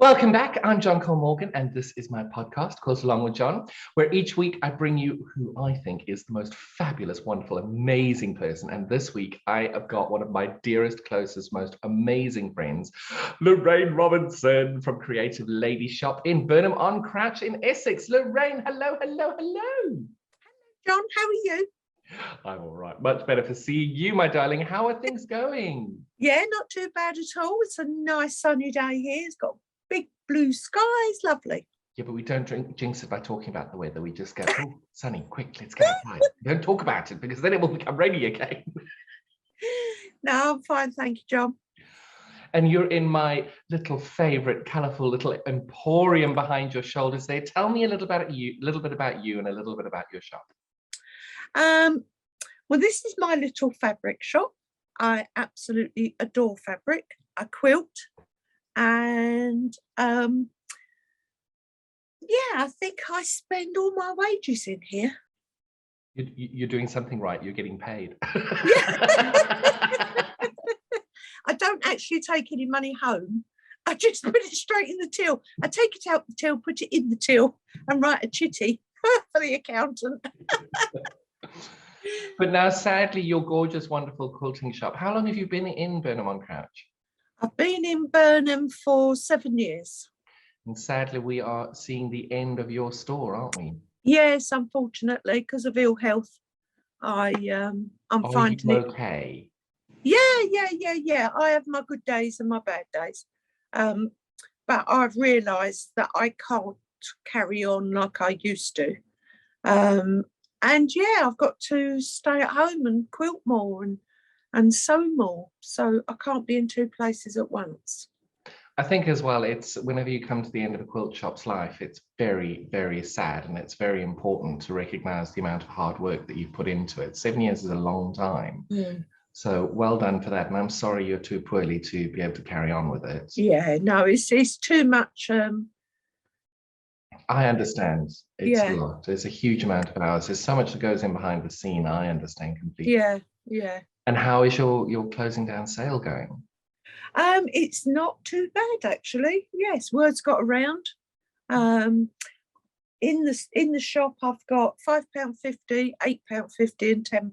Welcome back. I'm John Cole Morgan, and this is my podcast, Quilt Along with John, where each week I bring you who I think is the most fabulous, wonderful, amazing person. And this week I have got one of my dearest, closest, most amazing friends, Lorraine Robinson from Creative Lady Shop in Burham on Crouch in Essex. Lorraine, hello, hello, hello. John, how are you? I'm all right. Much better for seeing you, my darling. How are things going? Yeah, not too bad at all. It's a nice sunny day here. It's got big blue skies, lovely. Yeah, but we don't jinx it by talking about the weather. We just go, oh, sunny, quick, let's get outside. Don't talk about it because then it will become rainy again. No, I'm fine, thank you, John. And you're in my little favourite, colourful little emporium behind your shoulders there. Tell me a little bit about you, and a little bit about your shop. Well, this is my little fabric shop. I absolutely adore fabric. I quilt, and yeah, I think I spend all my wages in here. You're doing something right. You're getting paid. I don't actually take any money home. I just put it straight in the till. I take it out the till, put it in the till, and write a chitty for the accountant. But now, sadly, your gorgeous, wonderful quilting shop. How long have you been in Burham on Crouch? I've been in Burham for 7 years. And sadly, we are seeing the end of your store, aren't we? Yes, unfortunately, because of ill health. I'm finding it okay. Yeah. I have my good days and my bad days. But I've realised that I can't carry on like I used to. And yeah, I've got to stay at home and quilt more and sew more. So I can't be in two places at once. I think as well, it's whenever you come to the end of a quilt shop's life, it's very, very sad, and it's very important to recognise the amount of hard work that you've put into it. 7 years is a long time. Mm. So well done for that. And I'm sorry you're too poorly to be able to carry on with it. Yeah, no, it's too much. I understand. It's Yeah. a lot. There's a huge amount of hours. There's so much that goes in behind the scene. I understand completely. Yeah. And how is your closing down sale going? It's not too bad actually. Yes, words got around. In the shop, I've got £5.50, £8.50, and £10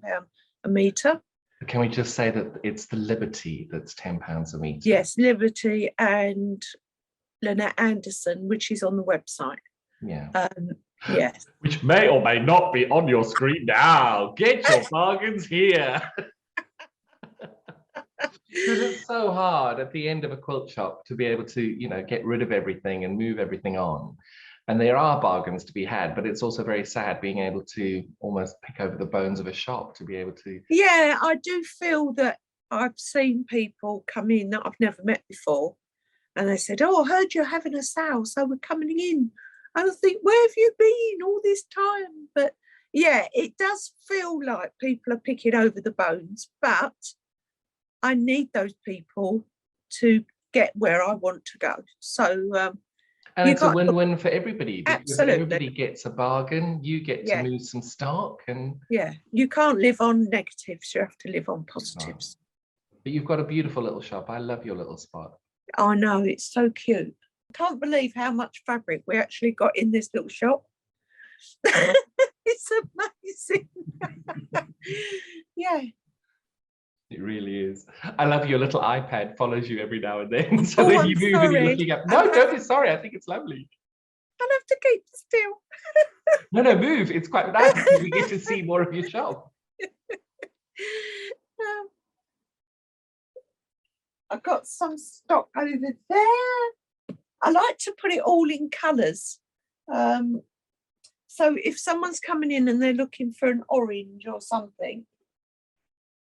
a metre. Can we just say that it's the Liberty that's £10 a metre? Yes, Liberty and Lynette Anderson, which is on the website. Yeah. Yes. Which may or may not be on your screen now. Get your bargains here. Because it's so hard at the end of a quilt shop to be able to, get rid of everything and move everything on. And there are bargains to be had, but it's also very sad being able to almost pick over the bones of a shop to be able to. Yeah, I do feel that I've seen people come in that I've never met before. And they said, oh, I heard you're having a sale, so we're coming in. And I think, where have you been all this time? But yeah, it does feel like people are picking over the bones, but I need those people to get where I want to go. So and it's a win-win for everybody. Absolutely. Everybody gets a bargain. You get to move some stock. And yeah, you can't live on negatives. You have to live on positives. But you've got a beautiful little shop. I love your little spot. I know, it's so cute. I can't believe how much fabric we actually got in this little shop. It's amazing. Yeah. It really is. I love your little iPad follows you every now and then. So when you move and you're looking up. No, don't be sorry. I think it's lovely. I'll have to keep still. No, move. It's quite nice because we get to see more of your shop. I've got some stock over there. I like to put it all in colours. So if someone's coming in and they're looking for an orange or something,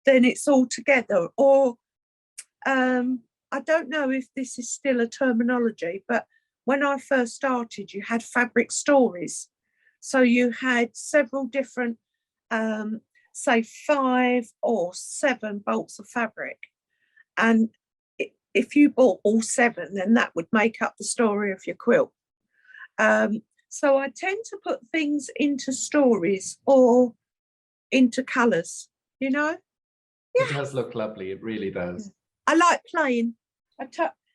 then it's all together. Or I don't know if this is still a terminology, but when I first started, you had fabric stories. So you had several different, say 5 or 7 bolts of fabric. And if you bought all 7, then that would make up the story of your quilt. So I tend to put things into stories or into colours, It does look lovely. It really does. I like playing.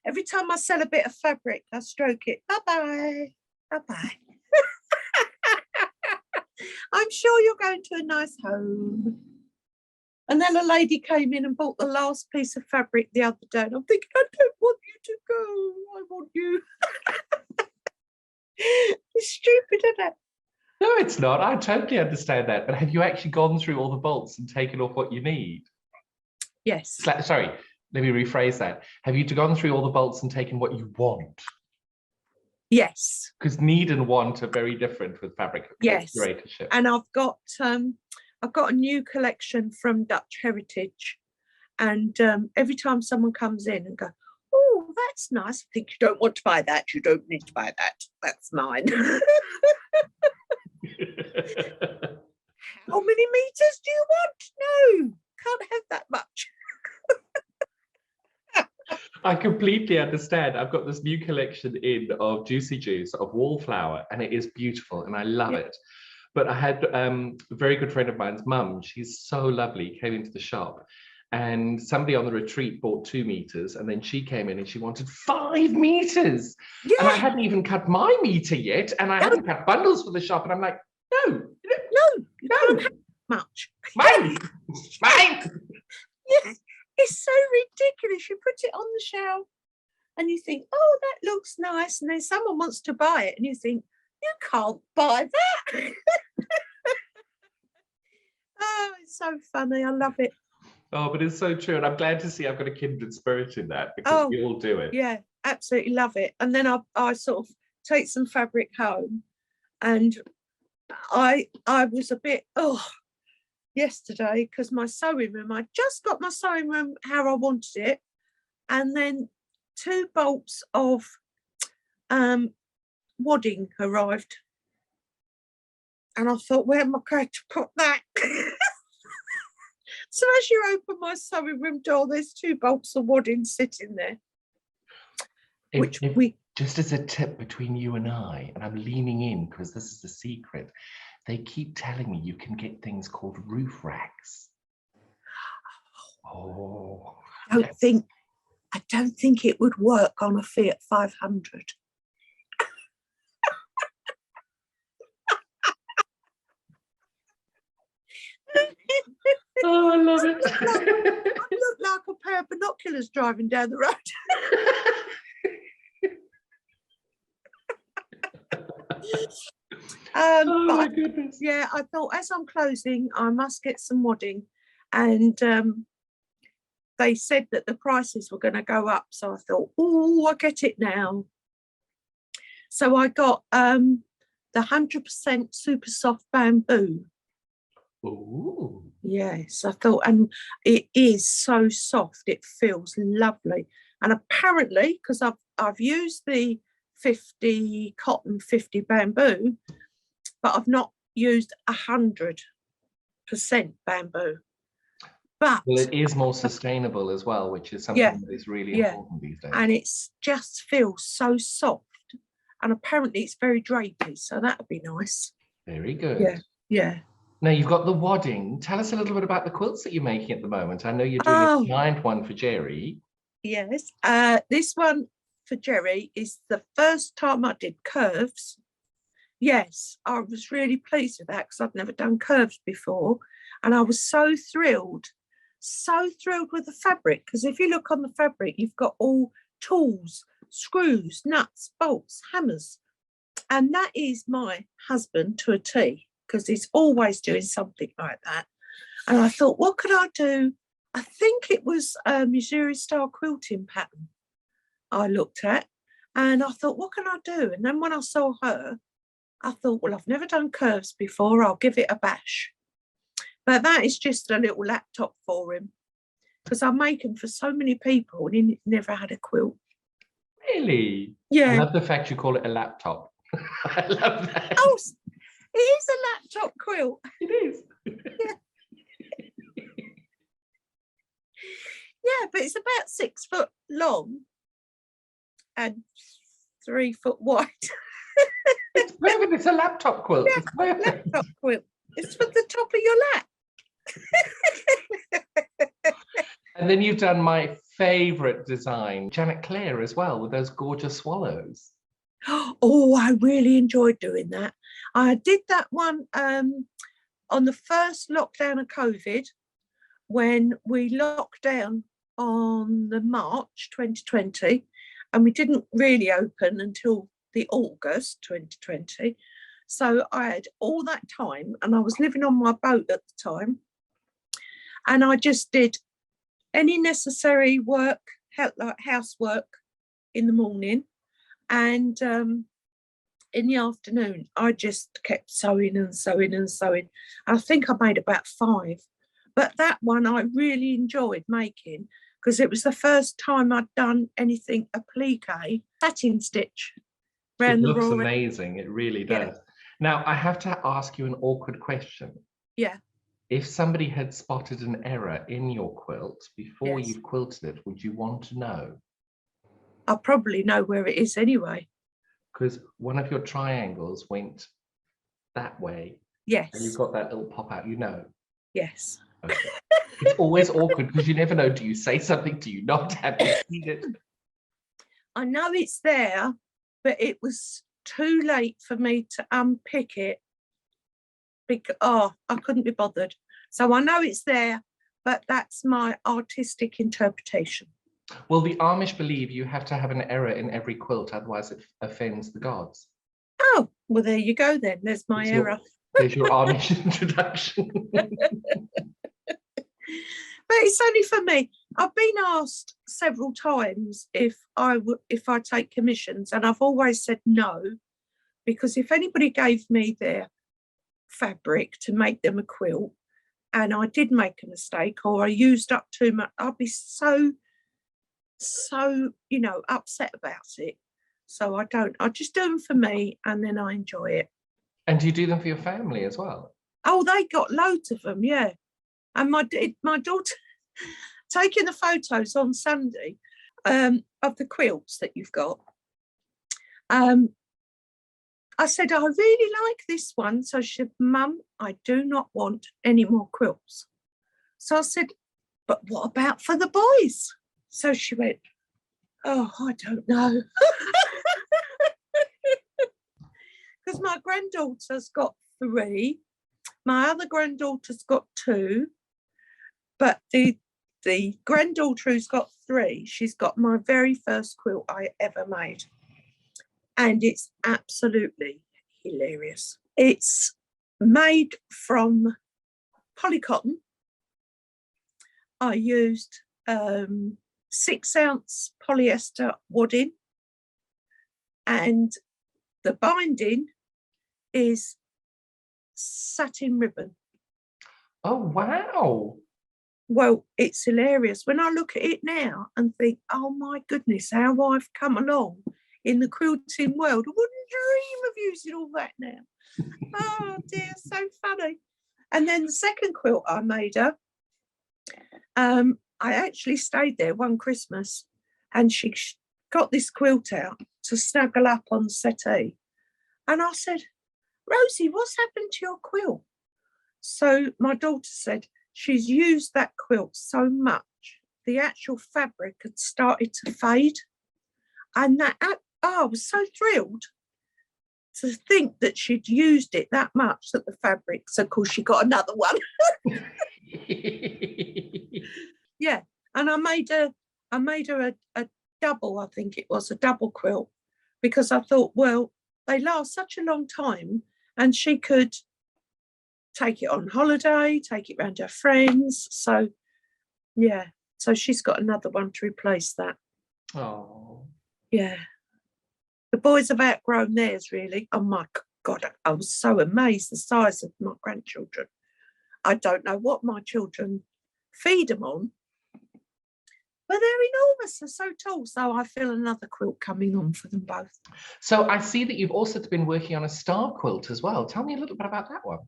Every time I sell a bit of fabric, I stroke it. Bye-bye. Bye-bye. I'm sure you're going to a nice home. And then a lady came in and bought the last piece of fabric the other day. And I'm thinking, I don't want you to go. I want you. It's stupid, isn't it? No, it's not. I totally understand that. But have you actually gone through all the bolts and taken off what you need? Yes. Sorry, let me rephrase that. Have you gone through all the bolts and taken what you want? Yes. Because need and want are very different with fabric curatorship. And I've got a new collection from Dutch Heritage, and every time someone comes in and go, oh, that's nice, I think, you don't want to buy that, you don't need to buy that, that's mine. How many meters do you want? No, can't have that much. I completely understand. I've got this new collection in of Juicy Juice of wallflower, and it is beautiful and I love it. But I had a very good friend of mine's mum, she's so lovely, came into the shop, and somebody on the retreat bought 2 meters, and then she came in and she wanted 5 meters. Yeah. And I hadn't even cut my meter yet, and I hadn't cut bundles for the shop, and I'm like, no, you don't have much. Mine. Yes, it's so ridiculous. You put it on the shelf and you think, oh, that looks nice, and then someone wants to buy it and you think, you can't buy that. Oh, it's so funny. I love it. Oh, but it's so true. And I'm glad to see I've got a kindred spirit in that, because we all do it. Yeah, absolutely love it. And then I sort of take some fabric home, and I was a bit, yesterday, because my sewing room, I just got my sewing room how I wanted it. And then 2 bolts of wadding arrived, and I thought, where am I going to put that? So as you open my sewing room door, there's 2 bolts of wadding sitting there. Just as a tip between you and I'm leaning in because this is a secret, they keep telling me you can get things called roof racks. Oh, I don't think it would work on a Fiat 500. Oh, I love it. I look like a pair of binoculars driving down the road. Oh my goodness. Yeah, I thought as I'm closing, I must get some wadding, and they said that the prices were going to go up, so I thought, oh, I'll get it now. So I got the 100% super soft bamboo. Ooh. Yes, I thought, and it is so soft, it feels lovely. And apparently, because I've used the 50 cotton, 50 bamboo, but I've not used 100% bamboo. But well, it is more sustainable as well, which is something that is really important these days. And it's just feels so soft, and apparently it's very drapey, so that would be nice. Very good. Yeah. Now you've got the wadding. Tell us a little bit about the quilts that you're making at the moment. I know you're doing a giant one for Jerry. Yes. This one for Jerry is the first time I did curves. Yes, I was really pleased with that because I'd never done curves before. And I was so thrilled with the fabric, because if you look on the fabric, you've got all tools, screws, nuts, bolts, hammers. And that is my husband to a T, because he's always doing something like that. And I thought, what could I do? I think it was a Missouri style quilting pattern I looked at, and I thought, what can I do? And then when I saw her, I thought, well, I've never done curves before, I'll give it a bash. But that is just a little laptop for him, because I make them for so many people and he never had a quilt. Really? Yeah. I love the fact you call it a laptop. I love that. Oh, it is a laptop quilt. It is. Yeah, but it's about 6 foot long and 3 foot wide. It's perfect. It's a laptop quilt. Yeah, it's perfect. Laptop quilt. It's for the top of your lap. And then you've done my favourite design. Janet Clare as well, with those gorgeous swallows. Oh, I really enjoyed doing that. I did that one on the first lockdown of COVID, when we locked down on the March 2020, and we didn't really open until the August 2020. So I had all that time, and I was living on my boat at the time, and I just did any necessary work, like housework in the morning, and in the afternoon I just kept sewing and sewing and sewing. I think I made about 5, but that one I really enjoyed making, because it was the first time I'd done anything applique, satin stitch around the looks royal. amazing, it really does. Now I have to ask you an awkward question. Yeah. If somebody had spotted an error in your quilt before Yes. you've quilted it, would you want to know? I probably know where it is anyway. Because one of your triangles went that way. Yes. And you've got that little pop out, you know. Yes. Okay. It's always awkward because you never know, do you say something, do you not? Have you seen it? I know it's there, but it was too late for me to unpick it, because I couldn't be bothered. So I know it's there, but that's my artistic interpretation. Well, the Amish believe you have to have an error in every quilt, otherwise it offends the gods. Oh, well, there you go then. There's my error. There's your Amish introduction. But it's only for me. I've been asked several times if I take commissions, and I've always said no, because if anybody gave me their fabric to make them a quilt and I did make a mistake or I used up too much, I'd be so upset about it. So I just do them for me, and then I enjoy it. And do you do them for your family as well? Oh, they got loads of them, yeah. And my daughter taking the photos on Sunday of the quilts that you've got. I said, I really like this one. So she said, Mum, I do not want any more quilts. So I said, but what about for the boys? So she went, oh, I don't know. Because my granddaughter's got 3. My other granddaughter's got 2. But the granddaughter who's got 3, she's got my very first quilt I ever made. And it's absolutely hilarious. It's made from polycotton. I used 6-ounce polyester wadding, and the binding is satin ribbon. Oh, wow. Well, it's hilarious. When I look at it now and think, oh my goodness, how I've come along in the quilting world. I wouldn't dream of using all that now. Oh dear, so funny. And then the second quilt I made her, I actually stayed there one Christmas, and she got this quilt out to snuggle up on the settee. And I said, Rosie, what's happened to your quilt? So my daughter said she's used that quilt so much, the actual fabric had started to fade. And I was so thrilled to think that she'd used it that much, that the fabric, so of course she got another one. Yeah, and I made her a double, I think it was, a double quilt, because I thought, well, they last such a long time, and she could take it on holiday, take it round her friends. So, yeah, so she's got another one to replace that. Oh. Yeah. The boys have outgrown theirs, really. Oh, my God, I was so amazed the size of my grandchildren. I don't know what my children feed them on, but they're enormous. They're so tall. So I feel another quilt coming on for them both. So I see that you've also been working on a star quilt as well. Tell me a little bit about that one.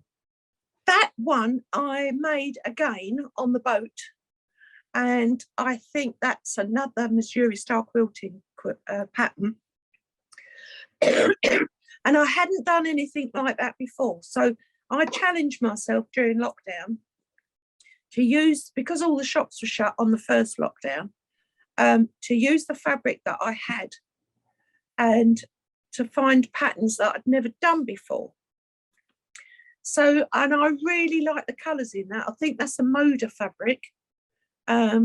That one I made again on the boat. And I think that's another Missouri style quilting pattern. And I hadn't done anything like that before. So I challenged myself during lockdown to use, because all the shops were shut on the first lockdown, to use the fabric that I had and to find patterns that I'd never done before. So, and I really like the colours in that. I think that's a Moda fabric. I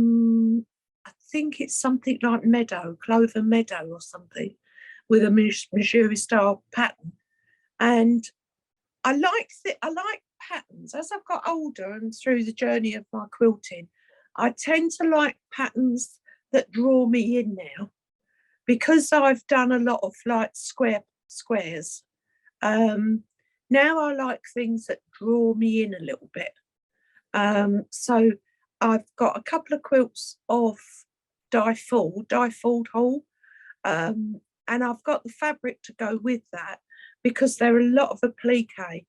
think it's something like meadow, clover meadow or something, with a Missouri style pattern. And I like patterns. As I've got older and through the journey of my quilting, I tend to like patterns that draw me in now, because I've done a lot of like squares. Now I like things that draw me in a little bit. So I've got a couple of quilts of die-fold haul, and I've got the fabric to go with that, because they're a lot of applique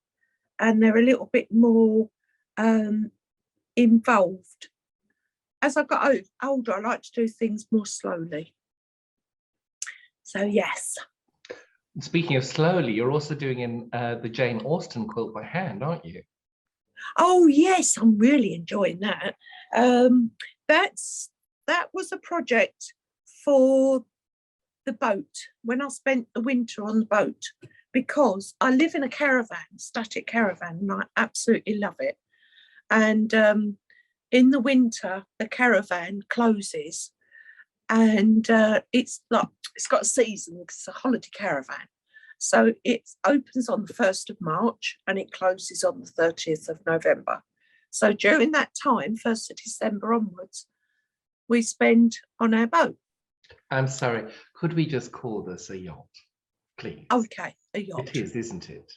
and they're a little bit more involved. As I got older, I like to do things more slowly. So yes. Speaking of slowly, you're also doing the Jane Austen quilt by hand, aren't you? Oh yes, I'm really enjoying that. That was a project for the boat, when I spent the winter on the boat, because I live in a caravan, static caravan, and I absolutely love it. And in the winter, the caravan closes, and it's got a season, it's a holiday caravan. So it opens on the 1st of March and it closes on the 30th of November. So during that time, 1st of December onwards, we spend on our boat. I'm sorry, could we just call this a yacht, please? Okay, a yacht. It is, isn't it?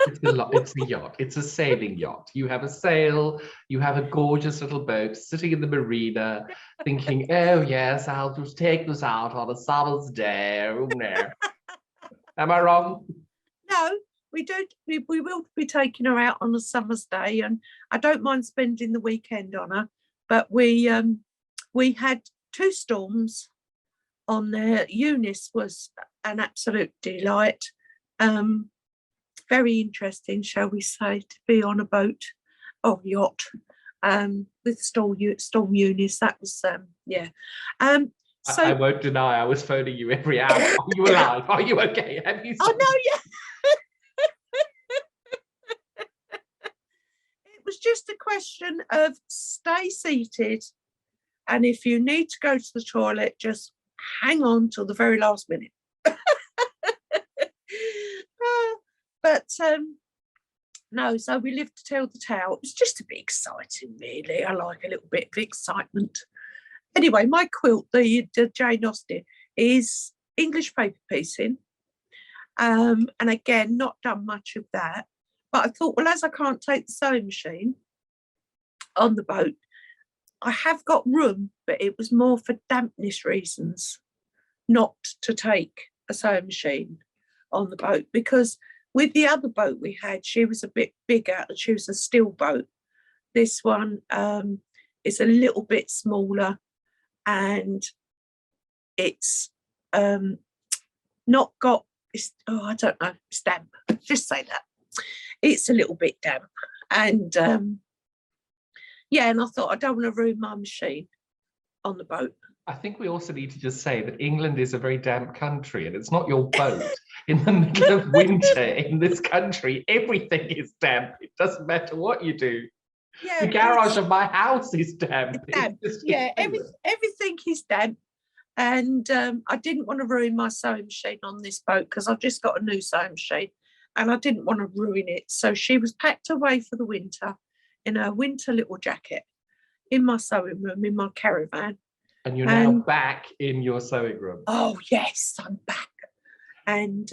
It's a yacht. It's a sailing yacht. You have a sail, you have a gorgeous little boat sitting in the marina thinking, oh yes, I'll just take this out on a summer's day. Oh, no. Am I wrong? No, we don't. We will be taking her out on a summer's day, and I don't mind spending the weekend on her. But we had 2 storms on there. Eunice was an absolute delight. Very interesting, shall we say, to be on a boat or yacht with Storm Eunice. That was yeah. So I won't deny I was phoning you every hour. Are you alive? Are you okay? Have you? Oh no, yeah. It was just a question of stay seated, and if you need to go to the toilet, just hang on till the very last minute. But no, so we lived to tell the tale. It was just a bit exciting, really. I like a little bit of excitement. Anyway, my quilt, the Jane Austen, is English paper piecing. And again, not done much of that. But I thought, well, as I can't take the sewing machine on the boat, I have got room, but it was more for dampness reasons, not to take a sewing machine on the boat, because with the other boat we had, she was a bit bigger and she was a steel boat. This one is a little bit smaller, and it's not got, I don't know, it's damp. Just say that. It's a little bit damp. And yeah, and I thought I don't want to ruin my machine on the boat. I think we also need to just say that England is a very damp country, and it's not your boat. In the middle of winter in this country, everything is damp. It doesn't matter what you do. Yeah, the garage of my house is damp. Damp. Yeah, everything is damp. And I didn't want to ruin my sewing machine on this boat, because I've just got a new sewing machine and I didn't want to ruin it. So she was packed away for the winter in her winter little jacket in my sewing room, in my caravan. And you're now back in your sewing room. Oh, yes, I'm back. And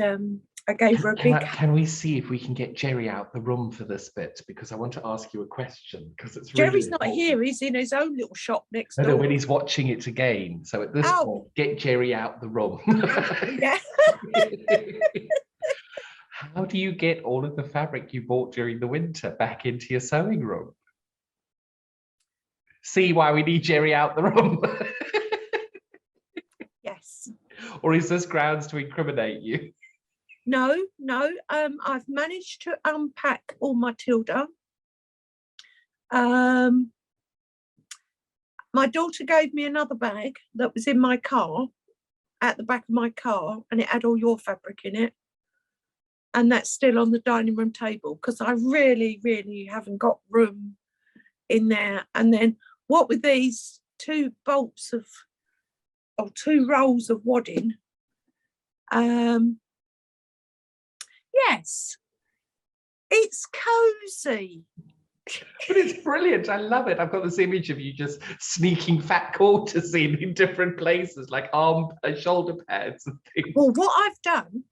I gave her a big... Can we see if we can get Jerry out the room for this bit? Because I want to ask you a question. Because it's really Jerry's important. not here. He's in his own little shop next door. No, when he's watching it again. So at this point, get Jerry out the room. Yeah. How do you get all of the fabric you bought during the winter back into your sewing room? See why we need Jerry out the room? Yes. Or is this grounds to incriminate you? No. I've managed to unpack all my Tilda. My My daughter gave me another bag that was in my car, at the back of my car, and it had all your fabric in it. And that's still on the dining room table because I really, really haven't got room in there. And then what with these 2 bolts of, or 2 rolls of wadding, yes, it's cozy. But it's brilliant. I love it. I've got this image of you just sneaking fat quarters in different places, like arm, shoulder pads and things. Well, what I've done,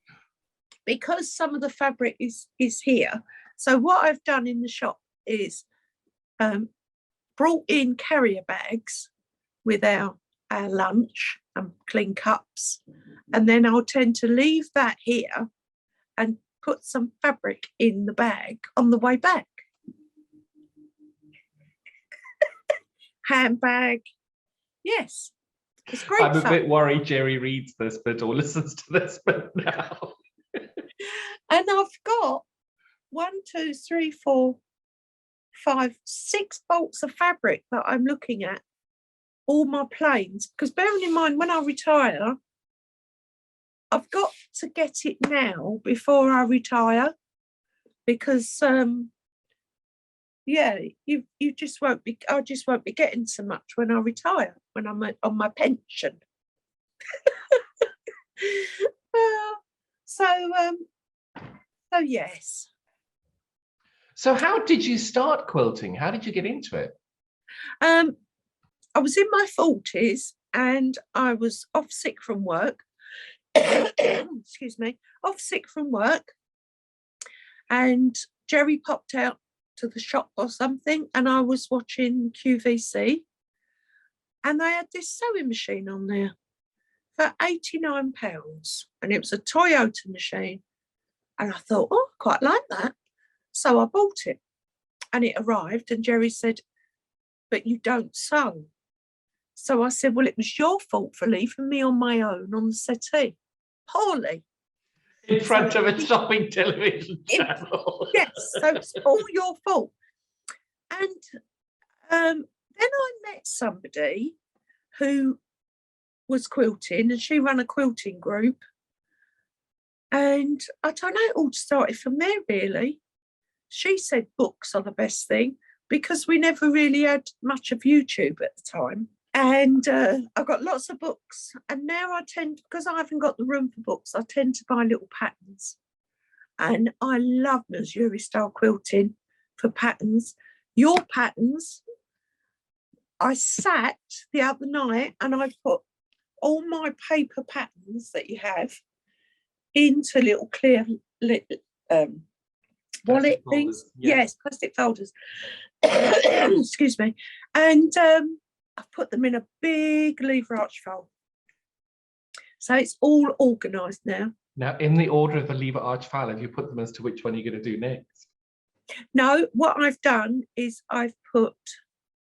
because some of the fabric is here, so what I've done in the shop is brought in carrier bags with our lunch and clean cups, and then I'll tend to leave that here and put some fabric in the bag on the way back. Handbag, yes, it's great. I'm fun. a bit worried Jerry reads this bit or listens to this bit now. And I've got 1, 2, 3, 4, 5, 6 bolts of fabric that I'm looking at, all my planes, because bearing in mind when I retire, I've got to get it now before I retire, because yeah, you just won't be, I just won't be getting so much when I retire, when I'm on my pension. So yes. So how did you start quilting? How did you get into it? I was in my 40s and I was off sick from work. Excuse me, off sick from work. And Jerry popped out to the shop or something, and I was watching QVC, and they had this sewing machine on there for £89, and it was a Toyota machine. And I thought, oh, I quite like that. So I bought it, and it arrived, and Jerry said, but you don't sew. So I said, well, it was your fault for leaving me on my own on the settee. Poorly. In front of a shopping television channel. Yes, so it's all your fault. And then I met somebody who was quilting, and she ran a quilting group. And I don't know, it all started from there, really. She said books are the best thing, because we never really had much of YouTube at the time. And I got lots of books, and now I tend, because I haven't got the room for books, I tend to buy little patterns. And I love Missouri style quilting for patterns. Your patterns, I sat the other night and I put all my paper patterns that you have into little clear wallet things. Yeah. Yes, plastic folders. Excuse me. And I've put them in a big lever arch fold. So it's all organised now. Now, in the order of the lever arch file, have you put them as to which one you're going to do next? No, what I've done is I've put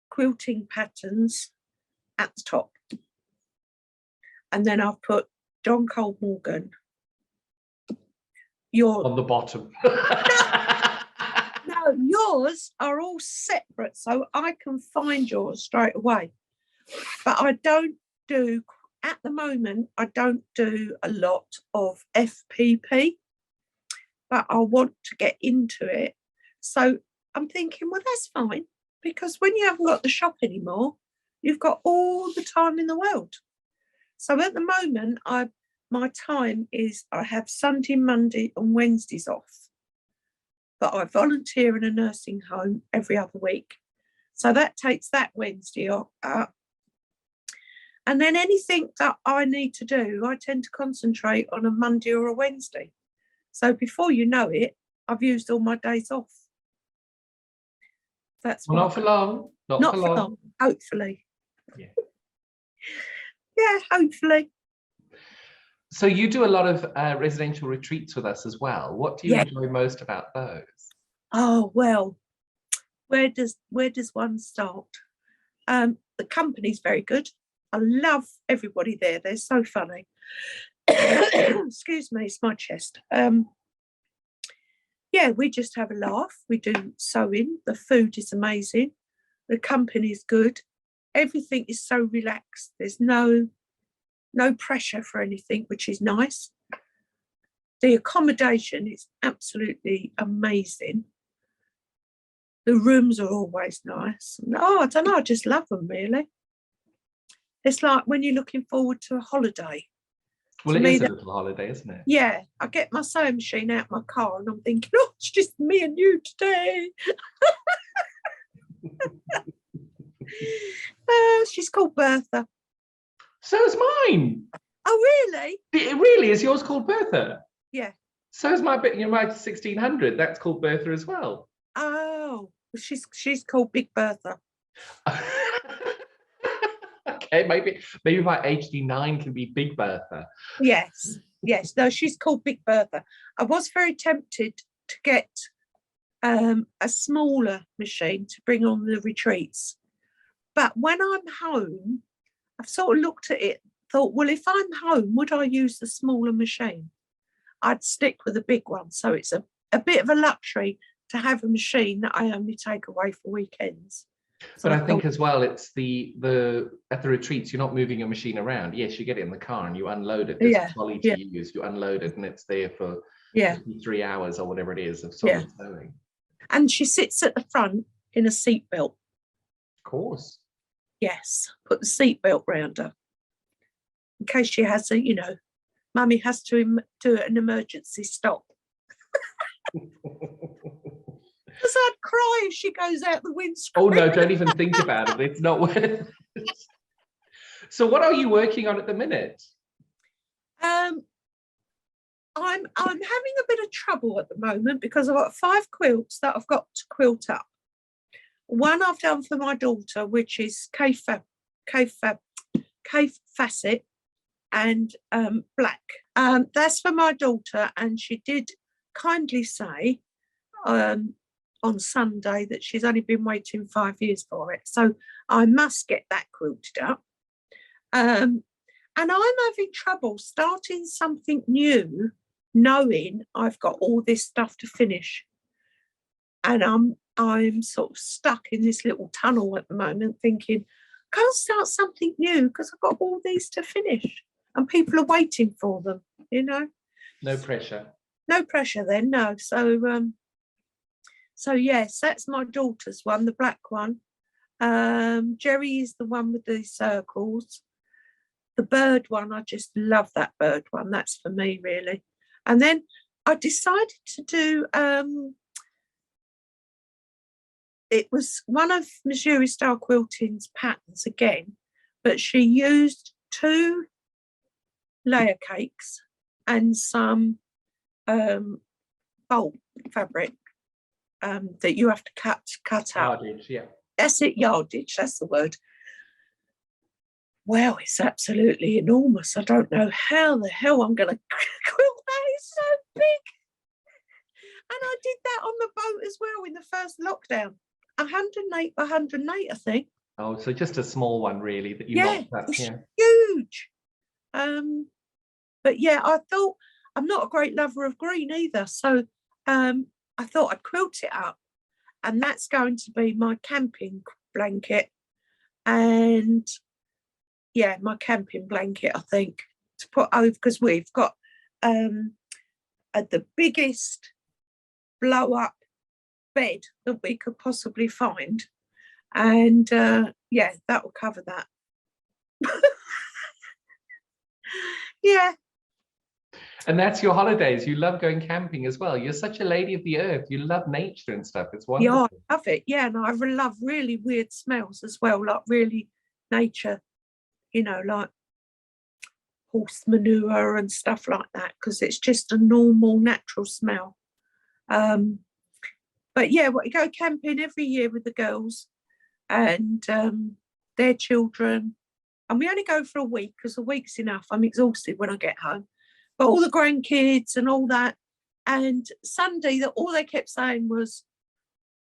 quilting patterns at the top. And then I've put John Cole Morgan. On the bottom. No, yours are all separate, so I can find yours straight away. But I don't do, at the moment, I don't do a lot of FPP, but I want to get into it. So I'm thinking, well, that's fine, because when you haven't got the shop anymore, you've got all the time in the world. So at the moment, my time is, I have Sunday, Monday and Wednesdays off, but I volunteer in a nursing home every other week. So that takes that Wednesday off. And then anything that I need to do, I tend to concentrate on a Monday or a Wednesday. So before you know it, I've used all my days off. That's well, not for long. Not for long. Hopefully. Yeah. Yeah, hopefully. So you do a lot of residential retreats with us as well. What do you enjoy most about those? Oh, well, where does one start? The company's very good. I love everybody there. They're so funny. Excuse me, it's my chest. Yeah, we just have a laugh. We do sewing. The food is amazing. The company's good. everything is so relaxed. There's no pressure for anything, which is nice. The accommodation is absolutely amazing. The rooms are always nice. I don't know, I just love them, really. It's like when you're looking forward to a holiday. Well, it is a little holiday, isn't it? Yeah, I get my sewing machine out my car and I'm thinking, oh, it's just me and you today. She's called Bertha. So is mine. Oh, really? It really is. Yours called Bertha? Yeah. So is my 1600. That's called Bertha as well. Oh, she's called Big Bertha. Okay, maybe my HD9 can be Big Bertha. Yes. No, she's called Big Bertha. I was very tempted to get a smaller machine to bring on the retreats. But when I'm home, I've sort of looked at it, thought, well, if I'm home, would I use the smaller machine? I'd stick with the big one. So it's a bit of a luxury to have a machine that I only take away for weekends. But I think as well, it's the at the retreats, you're not moving your machine around. Yes, you get it in the car and you unload it. There's a trolley to use. You unload it and it's there for 3 hours or whatever it is of solid sewing. And she sits at the front in a seatbelt. Of course. Yes, put the seatbelt round her in case she has a, Mummy has to do an emergency stop. Because I'd cry if she goes out the windscreen. Oh no, don't even think about it. It's not worth it. So what are you working on at the minute? I'm having a bit of trouble at the moment because I've got 5 quilts that I've got to quilt up. One I've done for my daughter, which is cave facet and black. That's for my daughter, and she did kindly say on Sunday that she's only been waiting 5 years for it. So I must get that quilted up. And I'm having trouble starting something new, knowing I've got all this stuff to finish. And I'm sort of stuck in this little tunnel at the moment thinking, I can't start something new because I've got all these to finish and people are waiting for them, No pressure. No pressure then, no. So yes, that's my daughter's one, the black one. Jerry is the one with the circles. The bird one, I just love that bird one. That's for me, really. And then I decided to do, it was one of Missouri Style Quilting's patterns again, but she used 2 layer cakes and some bulk fabric that you have to cut out. Yardage, yeah. That's it, yardage, that's the word. Wow, it's absolutely enormous. I don't know how the hell I'm going to quilt that. It's so big. And I did that on the boat as well in the first lockdown. 108 by 108, I think. Oh, so just a small one, really, that you knocked up. It's huge. But yeah, I thought, I'm not a great lover of green either, so I thought I'd quilt it up, and that's going to be my camping blanket, and my camping blanket, I think, to put over, because we've got the biggest blow up bed that we could possibly find, and that will cover that. Yeah. And that's your holidays. You love going camping as well. You're such a lady of the earth. You love nature and stuff. It's wonderful. Yeah, I love it. Yeah, and I love really weird smells as well, like really nature, like horse manure and stuff like that, because it's just a normal, natural smell. But yeah, we go camping every year with the girls and their children. And we only go for a week because a week's enough. I'm exhausted when I get home. But all the grandkids and all that. And Sunday, all they kept saying was,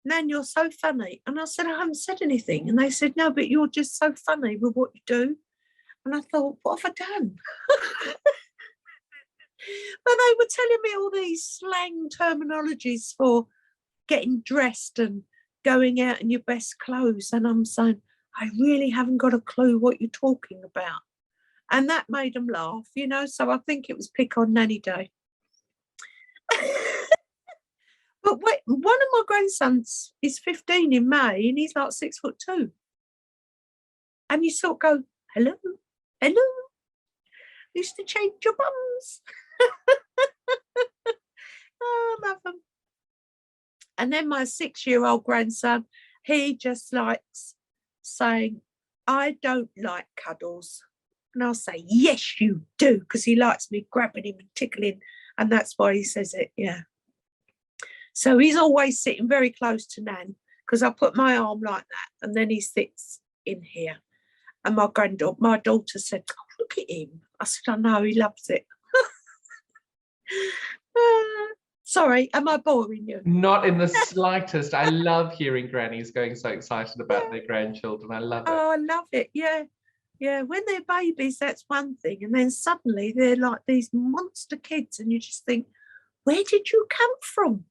Nan, you're so funny. And I said, I haven't said anything. And they said, no, but you're just so funny with what you do. And I thought, what have I done? But they were telling me all these slang terminologies for getting dressed and going out in your best clothes. And I'm saying, I really haven't got a clue what you're talking about. And that made them laugh, so I think it was pick on Nanny Day. But wait, one of my grandsons is 15 in May and he's like 6'2". And you sort of go, hello, hello, used to change your bums. Oh, I love them. And then my 6-year-old grandson, he just likes saying, I don't like cuddles. And I'll say, yes, you do, because he likes me grabbing him and tickling. And that's why he says it, yeah. So he's always sitting very close to Nan, because I put my arm like that, and then he sits in here. And my daughter said, oh, look at him. I said, I know, he loves it. Sorry, am I boring you? Not in the slightest. I love hearing grannies going so excited about their grandchildren. I love it. Oh, I love it, yeah. Yeah, when they're babies, that's one thing. And then suddenly they're like these monster kids and you just think, where did you come from?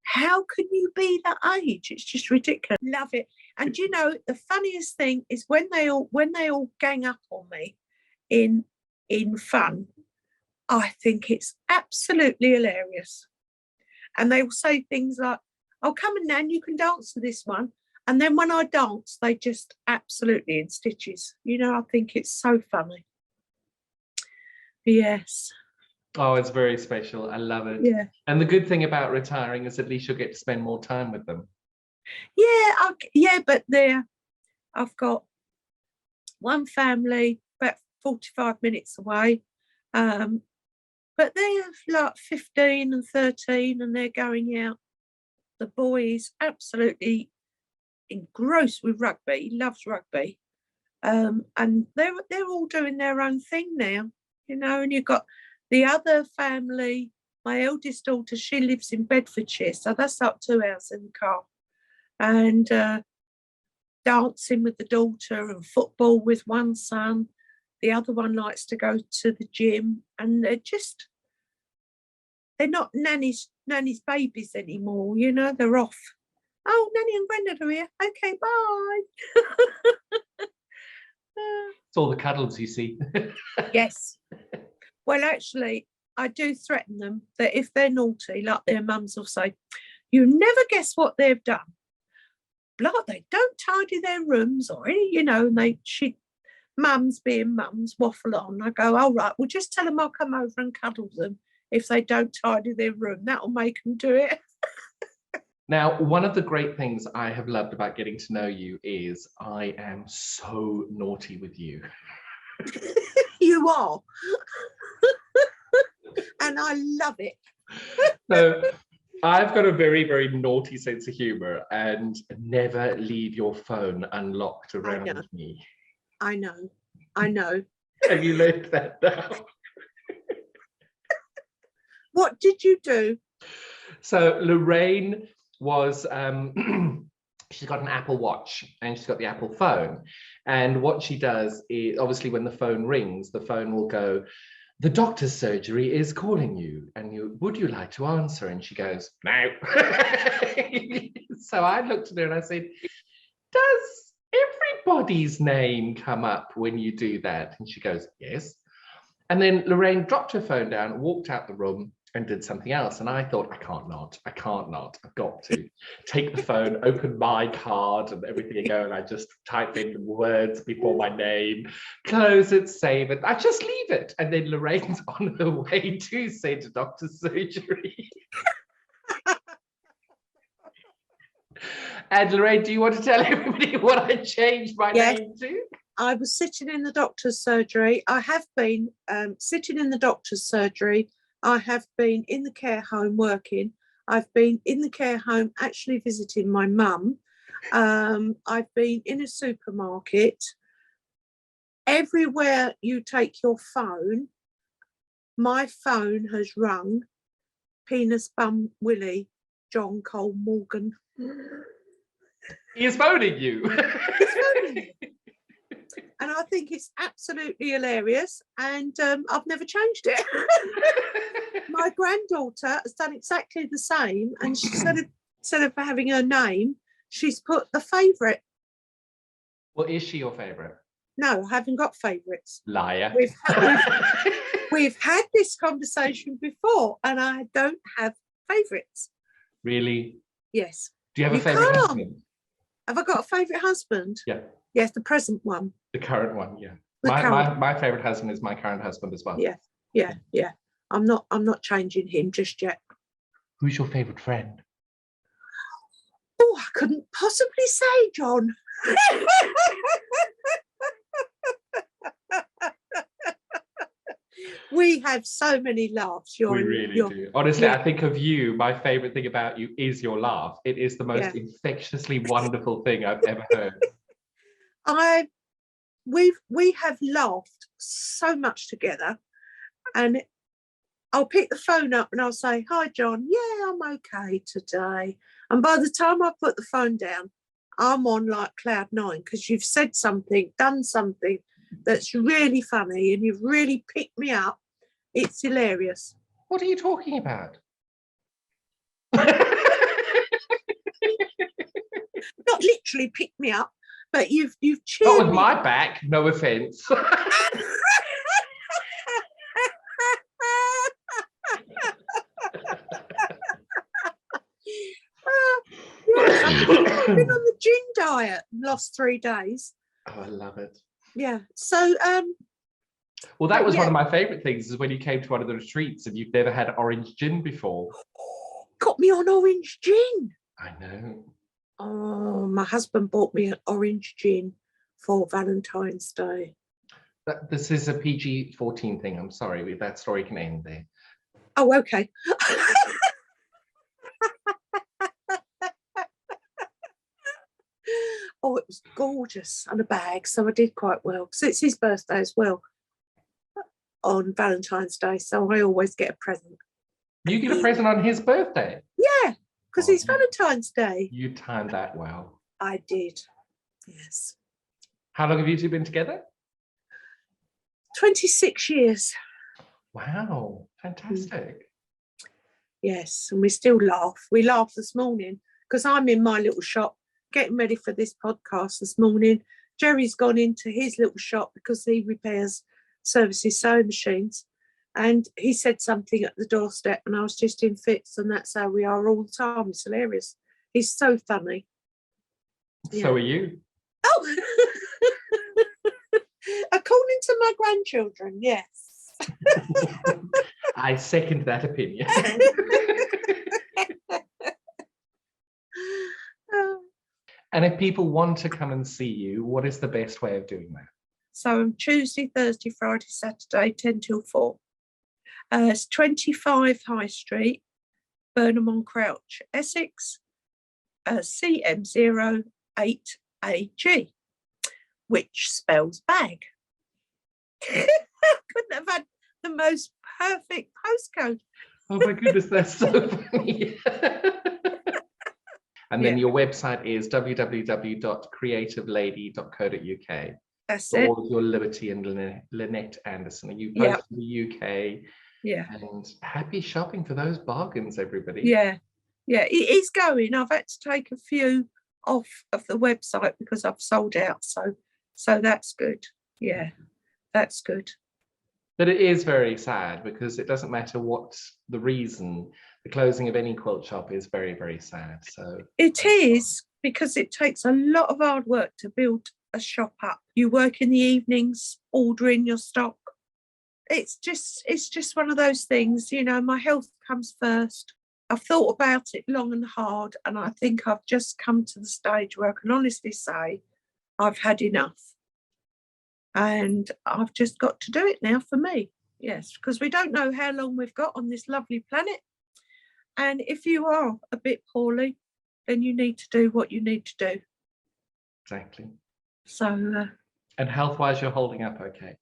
How can you be that age? It's just ridiculous. Love it. And the funniest thing is when they all gang up on me in fun, I think it's absolutely hilarious. And they will say things like, oh, come on, Nan, you can dance to this one. And then when I dance, they just absolutely in stitches. I think it's so funny. Yes. Oh, it's very special. I love it. Yeah. And the good thing about retiring is at least you'll get to spend more time with them. Yeah, but I've got one family about 45 minutes away. But they're like 15 and 13 and they're going out. The boy is absolutely engrossed with rugby. He loves rugby. And they're all doing their own thing now, and you've got the other family. My eldest daughter, she lives in Bedfordshire, so that's up 2 hours in the car. And dancing with the daughter and football with one son. The other one likes to go to the gym, and they're not nanny's babies anymore, they're off. Oh, Nanny and Grandad are here. Okay, bye. It's all the cuddles, you see. Yes. Well, actually, I do threaten them that if they're naughty, like their mums will say, you never guess what they've done. They don't tidy their rooms or any, and mums being mums waffle on. I go, all right, well, just tell them I'll come over and cuddle them if they don't tidy their room. That'll make them do it. Now, one of the great things I have loved about getting to know you is I am so naughty with you. You are. And I love it. So I've got a very, very naughty sense of humor and never leave your phone unlocked around me. I know. Have you learned that now? What did you do? So Lorraine was she's got an Apple Watch and she's got the Apple phone, and what she does is, obviously when the phone rings, the phone will go, the doctor's surgery is calling you, and would you like to answer? And she goes, no. So I looked at her and I said, does everybody's name come up when you do that? And she goes, yes. And then Lorraine dropped her phone down, walked out the room and did something else. And I thought, I can't not. I've got to take the phone, open my card and everything and go. And I just type in the words before my name, close it, save it. I just leave it. And then Lorraine's on her way to say to doctor's surgery. And Lorraine, do you want to tell everybody what I changed my name to? I was sitting in the doctor's surgery. I have been sitting in the doctor's surgery. I have been in the care home working. I've been in the care home actually visiting my mum. I've been in a supermarket. Everywhere you take your phone, my phone has rung Penis Bum Willie, John Cole Morgan. He is phoning you. He's phoning you. And I think it's absolutely hilarious, and I've never changed it. My granddaughter has done exactly the same, and instead of having her name, she's put the favourite Well, is she your favourite? No, I haven't got favourites. Liar. We've had this conversation before, and I don't have favourites. Really? Yes. Do you have a favourite husband? Have I got a favourite husband? Yeah. Yes, the present one. The current one, yeah. The My favourite husband is my current husband as well. Yeah. I'm not changing him just yet. Who's your favourite friend? Oh, I couldn't possibly say, John. We have so many laughs. We really do. Honestly, I think of you, my favourite thing about you is your laugh. It is the most infectiously wonderful thing I've ever heard. We have laughed so much together, and I'll pick the phone up and I'll say, "Hi, John. Yeah, I'm okay today." And by the time I put the phone down, I'm on like cloud nine because you've said something, done something that's really funny, and you've really picked me up. It's hilarious. What are you talking about? Not literally picked me up, but you've cheered Not with me. my back, no offence. I've been on the gin diet and lost 3 days. Oh, I love it. Yeah. So well, that was one of my favourite things, is when you came to one of the retreats and you've never had orange gin before. Got me on orange gin. I know. Oh, my husband bought me an orange gin for Valentine's Day. This is a PG-14 thing. I'm sorry, that story can end there. Oh, okay. Oh, it was gorgeous, and a bag, so I did quite well. So it's his birthday as well on Valentine's Day, so I always get a present. You get a present on his birthday? Yeah, because it's Valentine's Day. You timed that well. I did, yes. How long have you two been together? 26 years. Wow, fantastic. Yes, and we still laugh. We laughed this morning because I'm in my little shop getting ready for this podcast this morning. Jerry's gone into his little shop because he repairs, services sewing machines, and he said something at the doorstep and I was just in fits, and that's how we are all the time. It's hilarious. He's so funny. So are you. Oh, according to my grandchildren, yes. I second that opinion. And if people want to come and see you, what is the best way of doing that? So Tuesday, Thursday, Friday, Saturday, 10 till 4. It's 25 High Street, Burham on Crouch, Essex, CM08AG, which spells bag. Couldn't have had the most perfect postcode. Oh my goodness, that's so funny. And then your website is www.creativelady.co.uk. That's for it. all of your Liberty and Lynette Anderson. Are you posted to the UK? Yeah. And happy shopping for those bargains, everybody. Yeah. Yeah, it is going. I've had to take a few off of the website because I've sold out. So that's good. Yeah, that's good. But it is very sad because it doesn't matter what the reason, the closing of any quilt shop is very, very sad. So it is, because it takes a lot of hard work to build a shop up. You work in the evenings, ordering your stock. It's just one of those things, you know, my health comes first. I've thought about it long and hard, and I think I've just come to the stage where I can honestly say I've had enough. And I've just got to do it now for me. Yes, because we don't know how long we've got on this lovely planet. And if you are a bit poorly, then you need to do what you need to do. Exactly. So. And health-wise, you're holding up okay?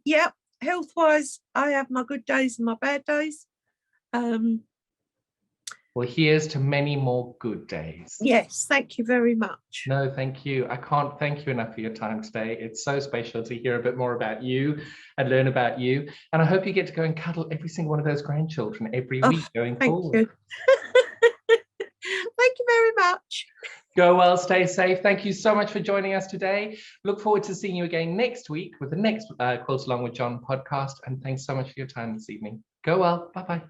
Yeah, health-wise, I have my good days and my bad days. Well, here's to many more good days. Yes, thank you very much. No, thank you. I can't thank you enough for your time today. It's so special to hear a bit more about you and learn about you. And I hope you get to go and cuddle every single one of those grandchildren every week going forward. Thank you. Thank you very much. Go well, stay safe. Thank you so much for joining us today. Look forward to seeing you again next week with the next Quilt Along with John podcast. And thanks so much for your time this evening. Go well. Bye-bye.